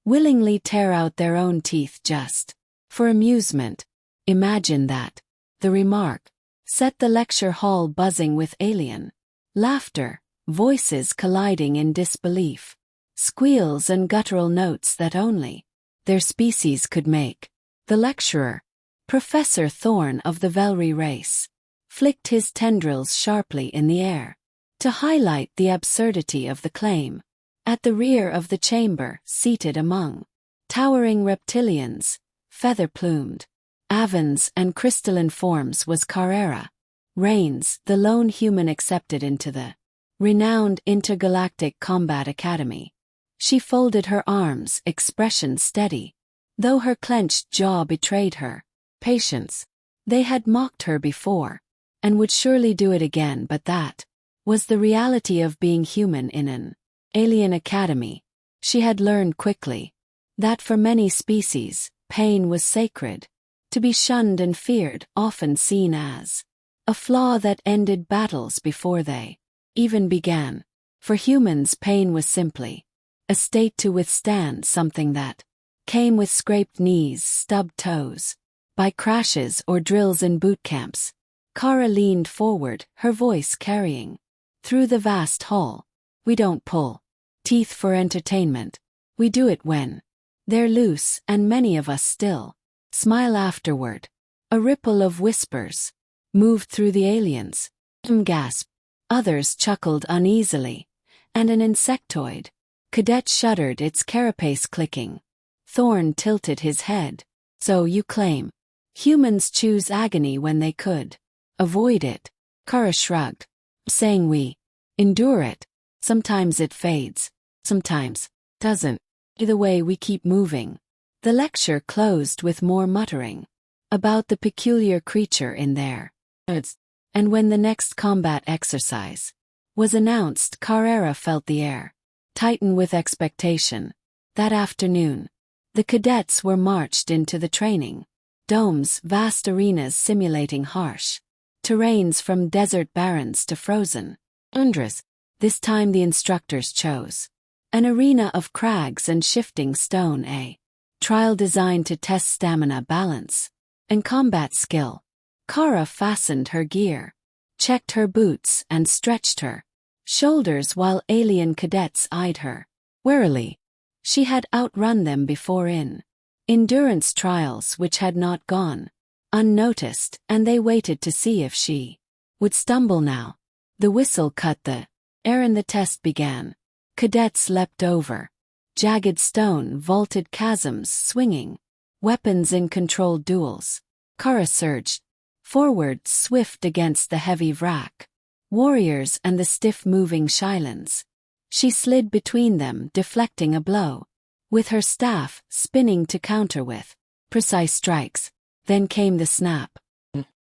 willingly tear out their own teeth just for amusement. Imagine that. The remark set the lecture hall buzzing with alien laughter, voices colliding in disbelief, squeals and guttural notes that only their species could make. The lecturer, Professor Thorne of the Velry race, flicked his tendrils sharply in the air to highlight the absurdity of the claim. At the rear of the chamber, seated among towering reptilians, feather-plumed, avens and crystalline forms, was Carrera Rains, the lone human accepted into the renowned Intergalactic Combat Academy. She folded her arms, expression steady, though her clenched jaw betrayed her patience. They had mocked her before, and would surely do it again, but that was the reality of being human in an alien academy. She had learned quickly that for many species, pain was sacred, to be shunned and feared, often seen as a flaw that ended battles before they even began. For humans, pain was simply a state to withstand, something that came with scraped knees, stubbed toes, by crashes or drills in boot camps. Kara leaned forward, her voice carrying through the vast hall. We don't pull teeth for entertainment. We do it when they're loose, and many of us still smile afterward. A ripple of whispers moved through the aliens. Some gasped, others chuckled uneasily, and an insectoid cadet shuddered, its carapace clicking. Thorne tilted his head. So you claim humans choose agony when they could avoid it? Kara shrugged, saying we endure it. Sometimes it fades, sometimes doesn't. Either way, we keep moving. The lecture closed with more muttering about the peculiar creature in their heads. And when the next combat exercise was announced, Carrera felt the air tighten with expectation. That afternoon, the cadets were marched into the training domes, vast arenas simulating harsh terrains from desert barrens to frozen tundras. This time the instructors chose an arena of crags and shifting stone, a trial designed to test stamina, balance, and combat skill. Kara fastened her gear, checked her boots, and stretched her shoulders while alien cadets eyed her warily. She had outrun them before in endurance trials which had not gone unnoticed, and they waited to see if she would stumble now. The whistle cut the air and the test began. Cadets leapt over jagged stone vaulted chasms, swinging weapons in controlled duels. Kara surged forward, swift against the heavy wrack warriors and the stiff-moving Shylans. She slid between them, deflecting a blow with her staff, spinning to counter with precise strikes. Then came the snap.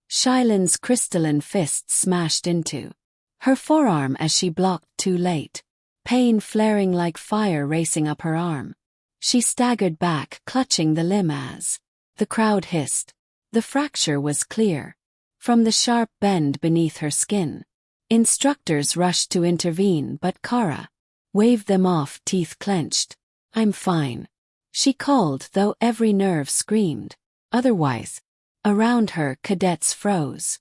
Shylan's crystalline fist smashed into her forearm as she blocked too late, pain flaring like fire racing up her arm. She staggered back, clutching the limb as the crowd hissed. The fracture was clear from the sharp bend beneath her skin. Instructors rushed to intervene, but Kara waved them off, teeth clenched. I'm fine, she called, though every nerve screamed otherwise. Around her, cadets froze.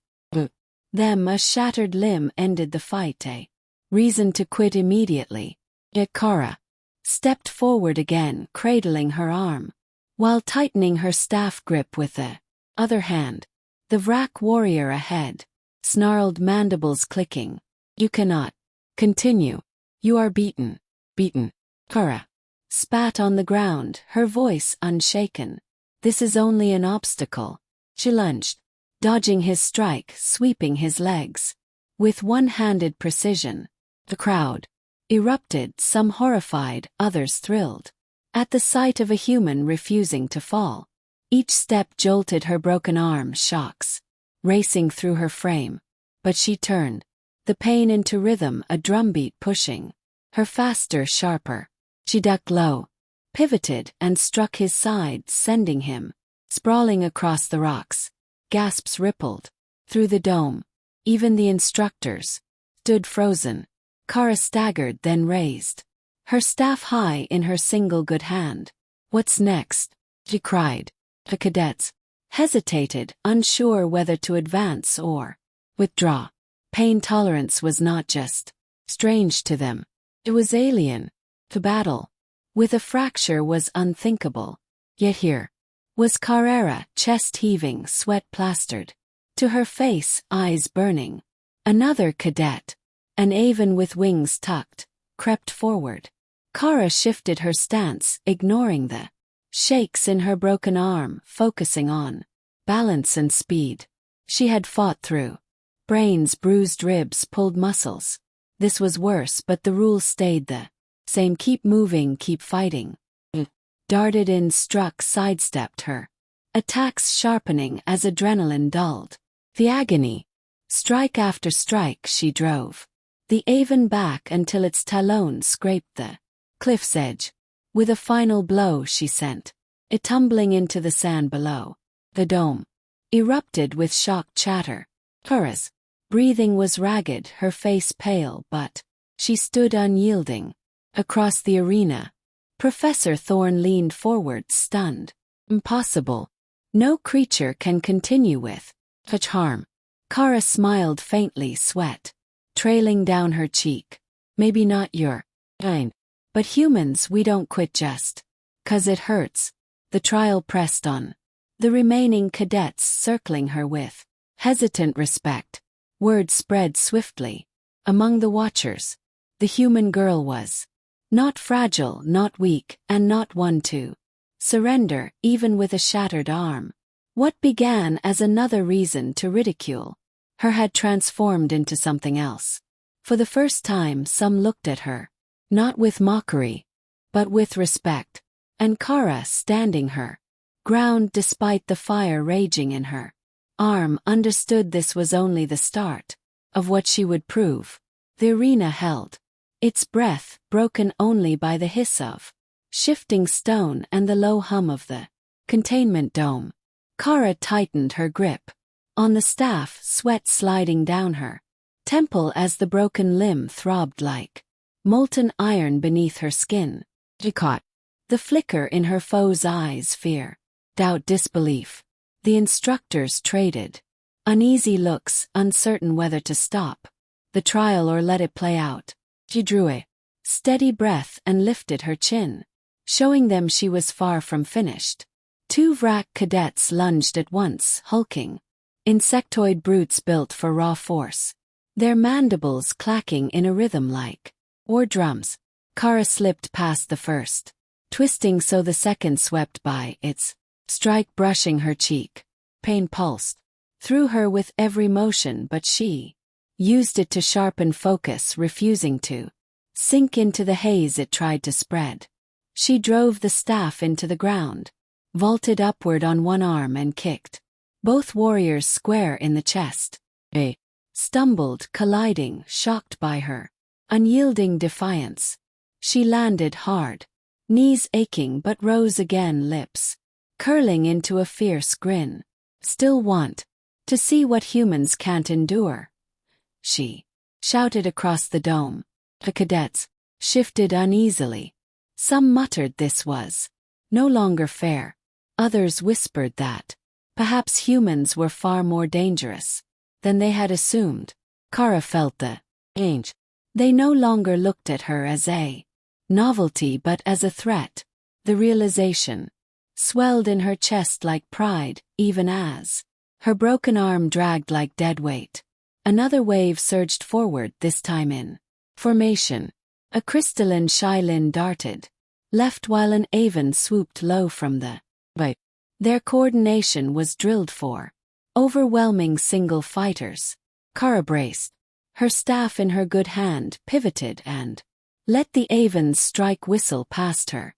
Them, a shattered limb ended the fight, a reason to quit immediately. Yet Kara stepped forward again, cradling her arm, while tightening her staff grip with the other hand. The Vrak warrior ahead snarled, mandibles clicking. You cannot continue. You are beaten. Beaten. Kara spat on the ground, her voice unshaken. This is only an obstacle. She lunged, dodging his strike, sweeping his legs with one-handed precision. The crowd erupted, some horrified, others thrilled, at the sight of a human refusing to fall. Each step jolted her broken arm, shocks racing through her frame. But she turned the pain into rhythm, a drumbeat pushing her faster, sharper. She ducked low, pivoted, and struck his side, sending him sprawling across the rocks. Gasps rippled through the dome. Even the instructors stood frozen. Kara staggered, then raised her staff high in her single good hand. What's next? She cried. The cadets hesitated, unsure whether to advance or withdraw. Pain tolerance was not just strange to them. It was alien. To battle with a fracture was unthinkable. Yet here was Carrera, chest heaving, sweat plastered to her face, eyes burning. Another cadet, an Avon with wings tucked, crept forward. Kara shifted her stance, ignoring the shakes in her broken arm, focusing on balance and speed. She had fought through brains, bruised ribs, pulled muscles. This was worse, but the rules stayed the same: keep moving, keep fighting. Darted in, struck, sidestepped her attacks, sharpening as adrenaline dulled the agony. Strike after strike she drove the Avon back until its talons scraped the cliff's edge. With a final blow she sent it tumbling into the sand below. The dome erupted with shocked chatter. Kara's breathing was ragged, her face pale, but she stood unyielding. Across the arena, Professor Thorne leaned forward, stunned. Impossible. No creature can continue with such harm. Kara smiled faintly, sweat trailing down her cheek. Maybe not your kind, but humans, we don't quit just 'cause it hurts. The trial pressed on. The remaining cadets circling her with hesitant respect. Word spread swiftly among the watchers. The human girl was not fragile, not weak, and not one to surrender, even with a shattered arm. What began as another reason to ridicule her had transformed into something else. For the first time, some looked at her, not with mockery, but with respect. And Kara, standing her ground despite the fire raging in her arm, understood this was only the start of what she would prove. The arena held its breath, broken only by the hiss of shifting stone and the low hum of the containment dome. Kara tightened her grip on the staff, sweat sliding down her temple as the broken limb throbbed like molten iron beneath her skin. She caught the flicker in her foe's eyes: fear, doubt, disbelief. The instructors traded uneasy looks, uncertain whether to stop the trial or let it play out. She drew a steady breath and lifted her chin, showing them she was far from finished. Two Vrak cadets lunged at once, hulking insectoid brutes built for raw force, their mandibles clacking in a rhythm like war drums. Kara slipped past the first, twisting so the second swept by, its strike brushing her cheek. Pain pulsed through her with every motion, but she used it to sharpen focus, refusing to sink into the haze it tried to spread. She drove the staff into the ground, vaulted upward on one arm and kicked both warriors square in the chest. They stumbled, colliding, shocked by her unyielding defiance. She landed hard, knees aching, but rose again, lips curling into a fierce grin. Still want to see what humans can't endure, she shouted across the dome. The cadets shifted uneasily. Some muttered this was no longer fair. Others whispered that perhaps humans were far more dangerous than they had assumed. Kara felt the change. They no longer looked at her as a novelty but as a threat. The realization swelled in her chest like pride, even as her broken arm dragged like dead weight. Another wave surged forward, this time in formation. A crystalline Shylin darted left while an Avon swooped low from the right. Their coordination was drilled for overwhelming single fighters. Kara braced, her staff in her good hand, pivoted and let the Avon's strike whistle past her.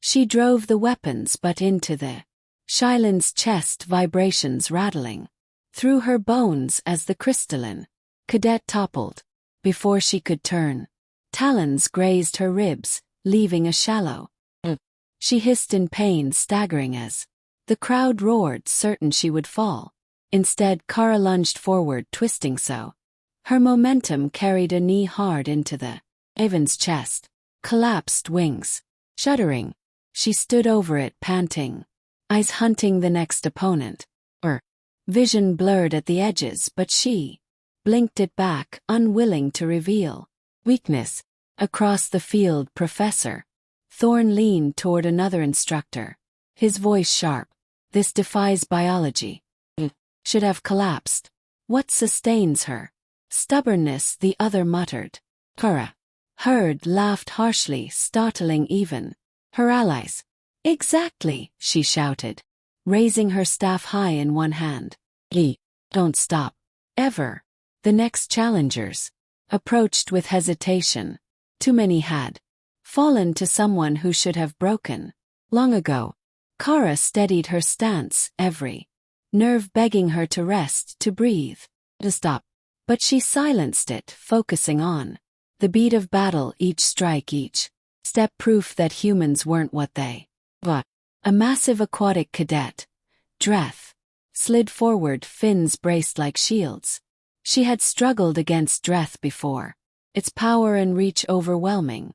She drove the weapons but into the Shylin's chest, vibrations rattling through her bones as the crystalline cadet toppled. Before she could turn, talons grazed her ribs, leaving a shallow. She hissed in pain, staggering as the crowd roared, certain she would fall. Instead, Kara lunged forward, twisting so her momentum carried a knee hard into the Avon's chest. Collapsed wings. Shuddering, She stood over it panting, eyes hunting the next opponent. Her vision blurred at the edges, but she blinked it back, unwilling to reveal weakness. Across the field, Professor Thorne leaned toward another instructor, his voice sharp. This defies biology. It should have collapsed. What sustains her? Stubbornness, the other muttered. Kara Hurd laughed harshly, startling even her allies. Exactly, she shouted, raising her staff high in one hand. Don't stop. Ever. The next challengers approached with hesitation. Too many had fallen to someone who should have broken long ago. Kara steadied her stance, every nerve begging her to rest, to breathe, to stop. But she silenced it, focusing on the beat of battle, each strike, each step, proof that humans weren't what they were. A massive aquatic cadet, Dreth, slid forward, fins braced like shields. She had struggled against Dreth before, its power and reach overwhelming.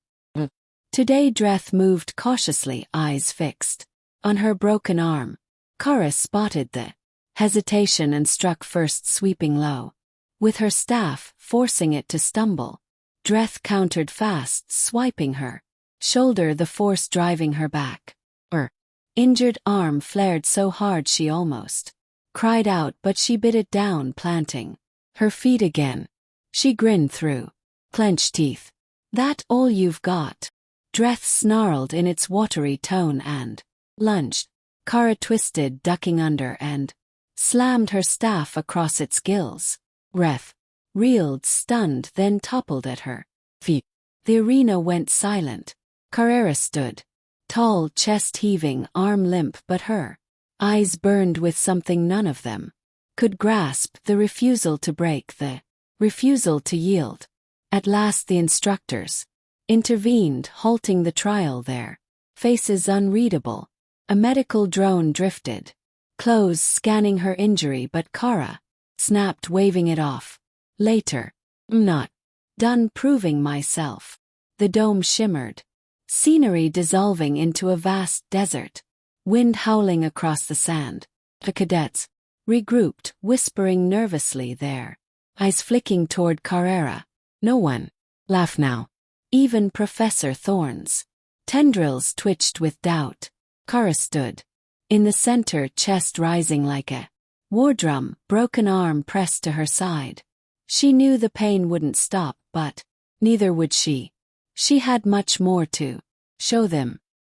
Today Dreth moved cautiously, eyes fixed on her broken arm. Kara spotted the hesitation and struck first, sweeping low with her staff, forcing it to stumble. Dreth countered fast, swiping her shoulder, the force driving her back. Her injured arm flared so hard she almost cried out, but she bit it down, planting her feet again. She grinned through clenched teeth. That all you've got? Dreth snarled in its watery tone and lunged. Kara twisted, ducking under, and slammed her staff across its gills. Dreth reeled, stunned, then toppled at her feet. The arena went silent. Carrera stood tall, chest heaving, arm limp, but her eyes burned with something none of them could grasp, the refusal to break, the refusal to yield. At last the instructors intervened, halting the trial, their faces unreadable. A medical drone drifted close, scanning her injury, but Kara snapped, waving it off. Later. I'm not done proving myself. The dome shimmered, scenery dissolving into a vast desert, wind howling across the sand. The cadets regrouped, whispering nervously, their eyes flicking toward Carrera. No one laughed now. Even Professor Thorne's tendrils twitched with doubt. Kara stood in the center, chest rising like a war drum, broken arm pressed to her side. She knew the pain wouldn't stop, but neither would she. She had much more to show them,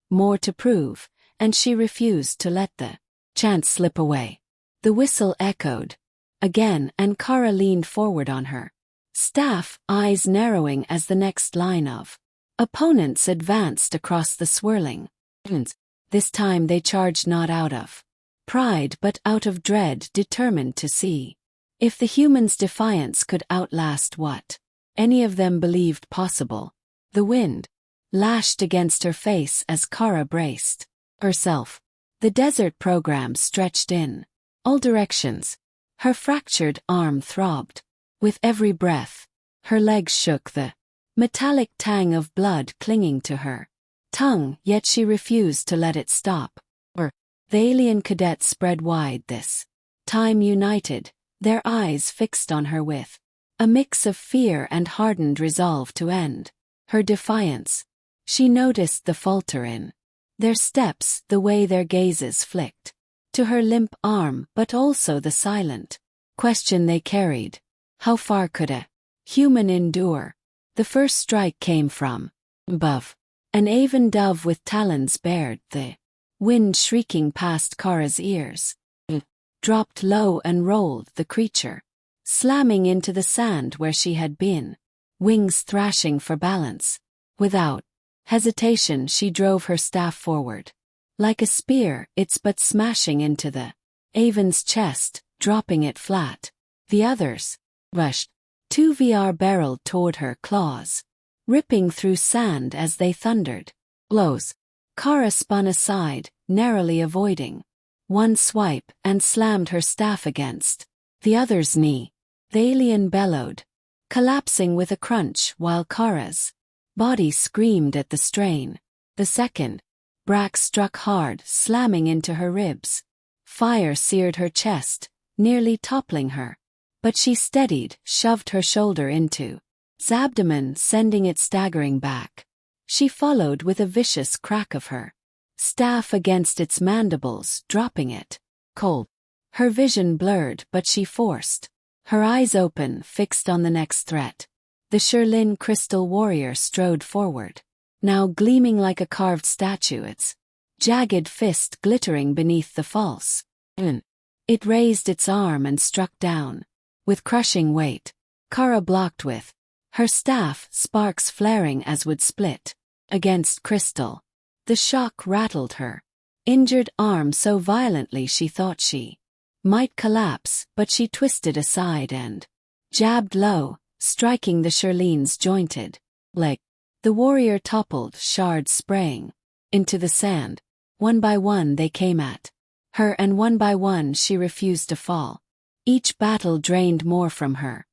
more to prove, and she refused to let the chance slip away. The whistle echoed again, and Kara leaned forward on her staff, eyes narrowing as the next line of opponents advanced across the swirling winds. This time they charged not out of pride but out of dread, determined to see if the humans' defiance could outlast what any of them believed possible. The wind lashed against her face as Kara braced herself. The desert program stretched in all directions. Her fractured arm throbbed with every breath. Her legs shook, the metallic tang of blood clinging to her tongue, yet she refused to let it stop. The alien cadets spread wide, this time united, their eyes fixed on her with a mix of fear and hardened resolve to end her defiance. She noticed the falter in their steps, the way their gazes flicked to her limp arm, but also the silent question they carried. How far could a human endure? The first strike came from above. An aven dove with talons bared, the wind shrieking past Kara's ears. It dropped low and rolled, the creature slamming into the sand where she had been, wings thrashing for balance. Without hesitation she drove her staff forward. Like a spear, its butt smashing into the aven's chest, dropping it flat. The others rushed. 2VR barreled toward her, claws ripping through sand as they thundered. Blows. Kara spun aside, narrowly avoiding one swipe, and slammed her staff against the other's knee. The alien bellowed, collapsing with a crunch while Kara's body screamed at the strain. The second Brack struck hard, slamming into her ribs. Fire seared her chest, nearly toppling her. But she steadied, shoved her shoulder into its abdomen, sending it staggering back. She followed with a vicious crack of her staff against its mandibles, dropping it cold. Her vision blurred, but she forced her eyes open, fixed on the next threat. The Sherlin crystal warrior strode forward, now gleaming like a carved statue, its jagged fist glittering beneath the false. It raised its arm and struck down with crushing weight. Kara blocked with her staff, sparks flaring as would split against crystal. The shock rattled her injured arm so violently she thought she might collapse, but she twisted aside and jabbed low, striking the Sherlin's jointed leg. The warrior toppled, shards spraying into the sand. One by one they came at her, and one by one she refused to fall. Each battle drained more from her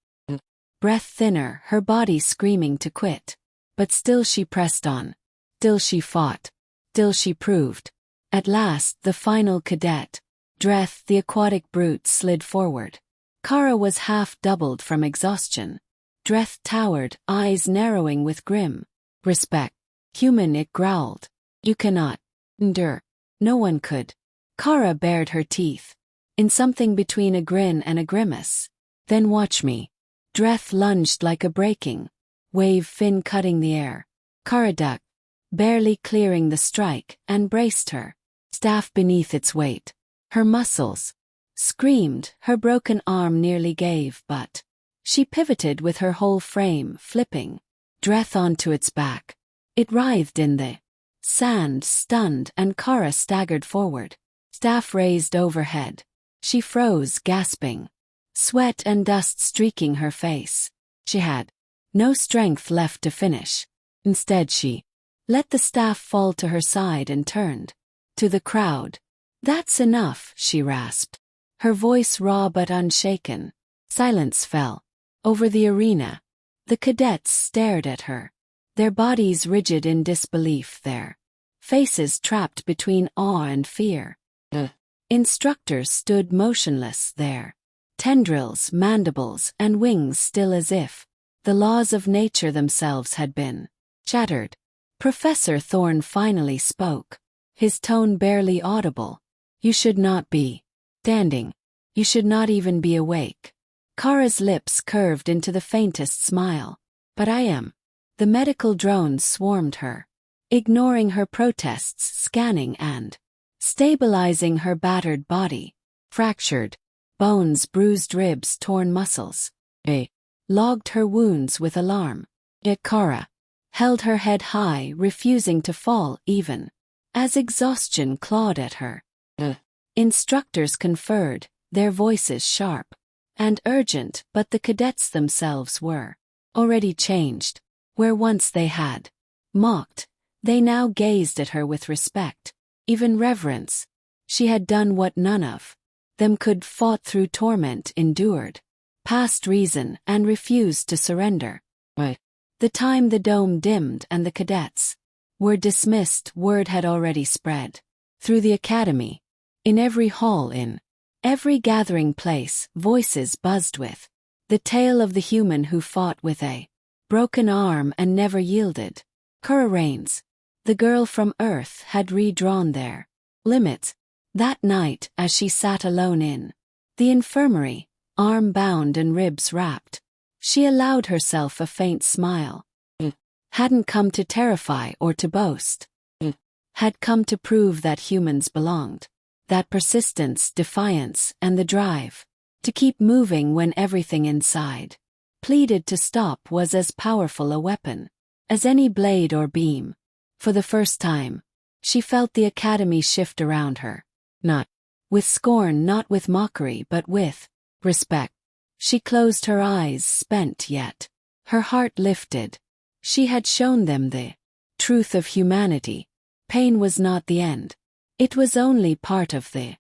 breath thinner, her body screaming to quit. But still she pressed on. Still she fought. Still she proved. At last, the final cadet, Dreth, the aquatic brute, slid forward. Kara was half doubled from exhaustion. Dreth towered, eyes narrowing with grim respect. Human, it growled. You cannot endure. No one could. Kara bared her teeth in something between a grin and a grimace. Then watch me. Dreth lunged like a breaking wave, fin cutting the air. Kara ducked, barely clearing the strike, and braced her staff beneath its weight. Her muscles screamed, her broken arm nearly gave, but she pivoted with her whole frame, flipping Dreth onto its back. It writhed in the sand, stunned, and Kara staggered forward. Staff raised overhead. She froze, gasping, sweat and dust streaking her face. She had no strength left to finish. Instead she let the staff fall to her side and turned to the crowd. That's enough, she rasped, her voice raw but unshaken. Silence fell over the arena. The cadets stared at her, their bodies rigid in disbelief, their faces trapped between awe and fear. Instructors stood motionless there, tendrils, mandibles, and wings still as if the laws of nature themselves had been shattered. Professor Thorne finally spoke, his tone barely audible. You should not be standing. You should not even be awake. Kara's lips curved into the faintest smile. But I am. The medical drones swarmed her, ignoring her protests, scanning and stabilizing her battered body. Fractured bones, bruised ribs, torn muscles. They logged her wounds with alarm. Yet Kara held her head high, refusing to fall even as exhaustion clawed at her. Instructors conferred, their voices sharp and urgent, but the cadets themselves were already changed. Where once they had mocked, they now gazed at her with respect, even reverence. She had done what none of them could, fought through torment, endured past reason, and refused to surrender. The time the dome dimmed and the cadets were dismissed, word had already spread through the academy. In every hall, in every gathering place, voices buzzed with the tale of the human who fought with a broken arm and never yielded. Kara Rains, the girl from Earth, had redrawn their limits. That night, as she sat alone in the infirmary, arm bound and ribs wrapped, she allowed herself a faint smile. Hadn't come to terrify or to boast. Had come to prove that humans belonged. That persistence, defiance, and the drive to keep moving when everything inside pleaded to stop was as powerful a weapon as any blade or beam. For the first time, she felt the academy shift around her. Not with scorn, not with mockery, but with respect. She closed her eyes, spent yet her heart lifted. She had shown them the truth of humanity. Pain was not the end. It was only part of the